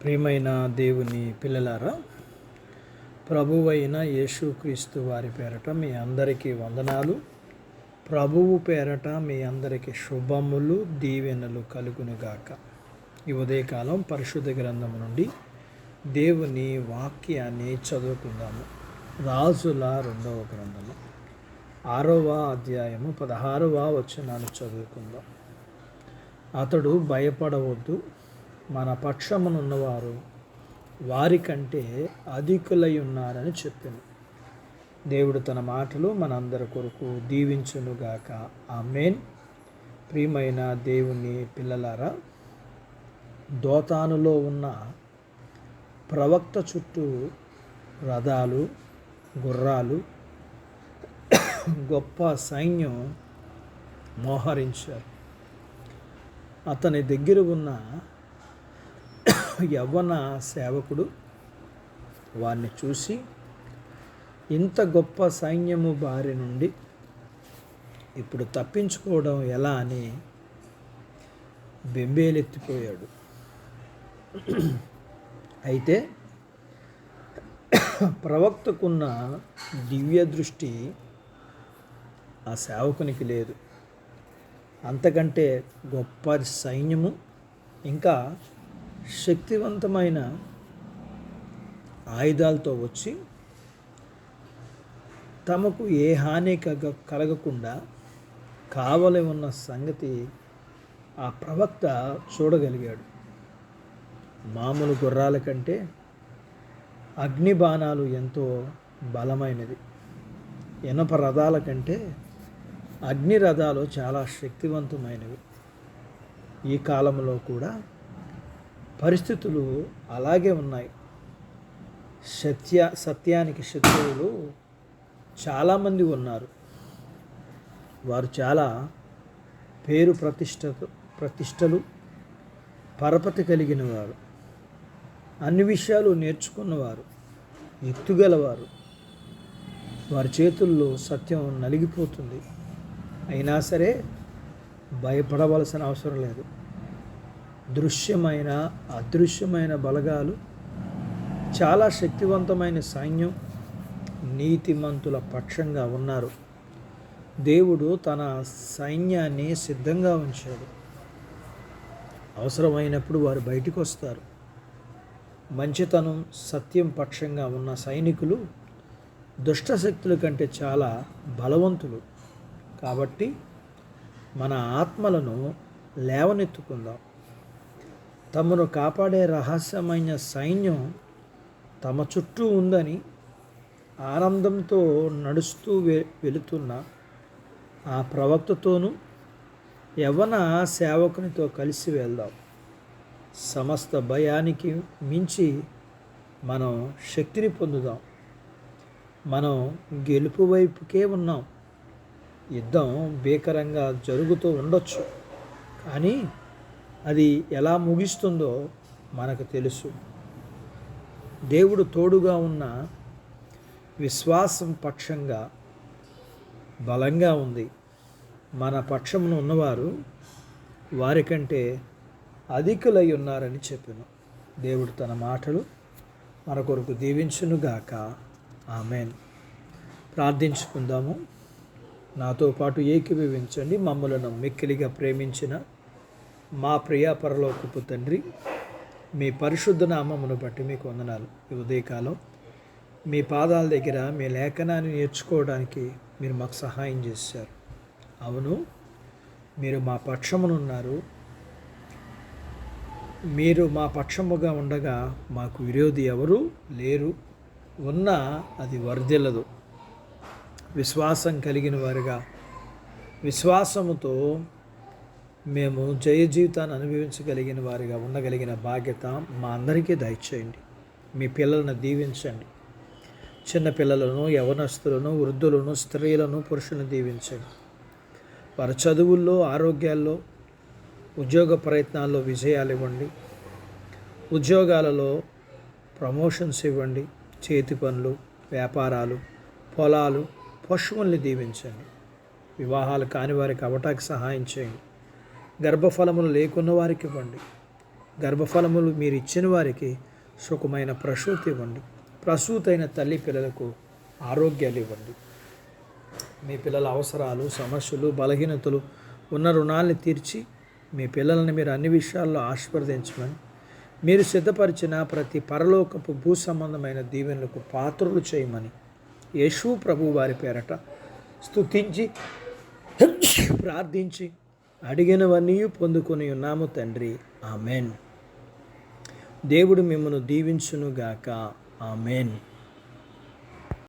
ప్రియమైన దేవుని పిల్లలారా, ప్రభువైన యేసుక్రీస్తు వారి పేరట మీ అందరికీ వందనాలు. ప్రభువు పేరట మీ అందరికీ శుభములు, దీవెనలు కలుగునుగాక. ఈ ఉదయకాలం పరిశుద్ధ గ్రంథం నుండి దేవుని వాక్యాన్ని చదువుకుందాము. రాజుల 2వ గ్రంథము 6వ అధ్యాయము 16వ వచనాన్ని చదువుకుందాం. అతడు భయపడవద్దు, మన పక్షమునున్నవారు వారికంటే అధికులై ఉన్నారని చెప్పాను. దేవుడు తన మాటలు మనందరి కొరకు దీవించునుగాక. ఆమేన్. ప్రియమైన దేవుని పిల్లలారా, దోతానులో ఉన్న ప్రవక్త చుట్టూ రథాలు, గుర్రాలు, గొప్ప సైన్యం మోహరించారు. అతని దగ్గర ఉన్న యవ్వన సేవకుడు వారిని చూసి, ఇంత గొప్ప సైన్యము బారి నుండి ఇప్పుడు తప్పించుకోవడం ఎలా అని బెంబేలెత్తిపోయాడు. అయితే ప్రవక్తకున్న దివ్య దృష్టి ఆ సేవకునికి లేదు. అంతకంటే గొప్ప సైన్యము, ఇంకా శక్తివంతమైన ఆయుధాలతో వచ్చి తమకు ఏ హాని కలగకుండా కావలి ఉన్న సంగతి ఆ ప్రవక్త చూడగలిగాడు. మామూలు గుర్రాల కంటే అగ్ని బాణాలు ఎంతో బలమైనది. ఇనప రథాల కంటే అగ్ని రథాలు చాలా శక్తివంతమైనవి. ఈ కాలంలో కూడా పరిస్థితులు అలాగే ఉన్నాయి. సత్యానికి శత్రువులు చాలామంది ఉన్నారు. వారు చాలా పేరు ప్రతిష్టలు పరపతి కలిగిన వారు, అన్ని విషయాలు నేర్చుకున్నవారు, ఎత్తుగలవారు. వారి చేతుల్లో సత్యం నలిగిపోతుంది. అయినా సరే భయపడవలసిన అవసరం లేదు. దృశ్యమైన అదృశ్యమైన బలగాలు, చాలా శక్తివంతమైన సైన్యం నీతిమంతుల పక్షంగా ఉన్నారు. దేవుడు తన సైన్యాన్ని సిద్ధంగా ఉంచాడు. అవసరమైనప్పుడు వారు బయటికి వస్తారు. మంచితనం, సత్యం పక్షంగా ఉన్న సైనికులు దుష్టశక్తుల కంటే చాలా బలవంతులు. కాబట్టి మన ఆత్మలను లేవనెత్తుకుందాం. తమను కాపాడే రహస్యమైన సైన్యం తమ చుట్టూ ఉందని ఆనందంతో నడుస్తూ వెళుతున్న ఆ ప్రవక్తతోనూ యవ్వన సేవకునితో కలిసి వెళ్దాం. సమస్త భయానికి మించి మనం శక్తిని పొందుదాం. మనం గెలుపు వైపుకే ఉన్నాం. యుద్ధం భీకరంగా జరుగుతూ ఉండొచ్చు, కానీ అది ఎలా ముగిస్తుందో మనకు తెలుసు. దేవుడు తోడుగా ఉన్న విశ్వాసం పక్షంగా బలంగా ఉంది. మన పక్షమున ఉన్నవారు వారికంటే అధికులై ఉన్నారని చెప్పాను. దేవుడు తన మాటలు మన కొరకు దీవించునుగాక. ఆమేన్. ప్రార్థించుకుందాము. నాతో పాటు ఏకీభవించండి. మమ్మలను మిక్కిలిగా ప్రేమించిన మా ప్రియ పరలోకపు తండ్రి, మీ పరిశుద్ధ నామమును బట్టి మీకు వందనాలు. ఈ ఉదయకాలం మీ పాదాల దగ్గర మీ లేఖనాన్ని నేర్చుకోవడానికి మీరు మాకు సహాయం చేశారు. అవును, మీరు మా పక్షమునున్నారు. మీరు మా పక్షముగా ఉండగా మాకు విరోధి ఎవరు లేరు. ఉన్నా అది వర్ధిల్లదు. విశ్వాసం కలిగిన వారుగా, విశ్వాసముతో మేము జయ జీవితాన్ని అనుభవించగలిగిన వారిగా ఉండగలిగిన బాధ్యత మా అందరికీ దయచేయండి. మీ పిల్లలను దీవించండి. చిన్నపిల్లలను, యవనస్తులను, వృద్ధులను, స్త్రీలను, పురుషులను దీవించండి. వారి చదువుల్లో, ఆరోగ్యాల్లో, ఉద్యోగ ప్రయత్నాల్లో విజయాలు ఇవ్వండి. ఉద్యోగాలలో ప్రమోషన్స్ ఇవ్వండి. చేతి పనులు, వ్యాపారాలు, పొలాలు, పశువుల్ని దీవించండి. వివాహాలు కాని వారికి అవటానికి సహాయం చేయండి. గర్భఫలములు లేకున్న వారికి ఇవ్వండి. గర్భఫలములు మీరు ఇచ్చిన వారికి సుఖమైన ప్రసూతి ఇవ్వండి. ప్రసూతైన తల్లి పిల్లలకు ఆరోగ్యాలు ఇవ్వండి. మీ పిల్లల అవసరాలు, సమస్యలు, బలహీనతలు ఉన్న రుణాలను తీర్చి మీ పిల్లల్ని మీరు అన్ని విషయాల్లో ఆశీర్వదించమని, మీరు సిద్ధపరిచిన ప్రతి పరలోకపు భూ సంబంధమైన దీవెనలకు పాత్రలు చేయమని యేసు ప్రభు వారి పేరట స్తుతించి ప్రార్థించి అడిగినవన్నీ పొందుకొని ఉన్నాము తండ్రి. ఆమెన్. దేవుడు మిమ్మల్ని దీవించునుగాక. ఆమెన్.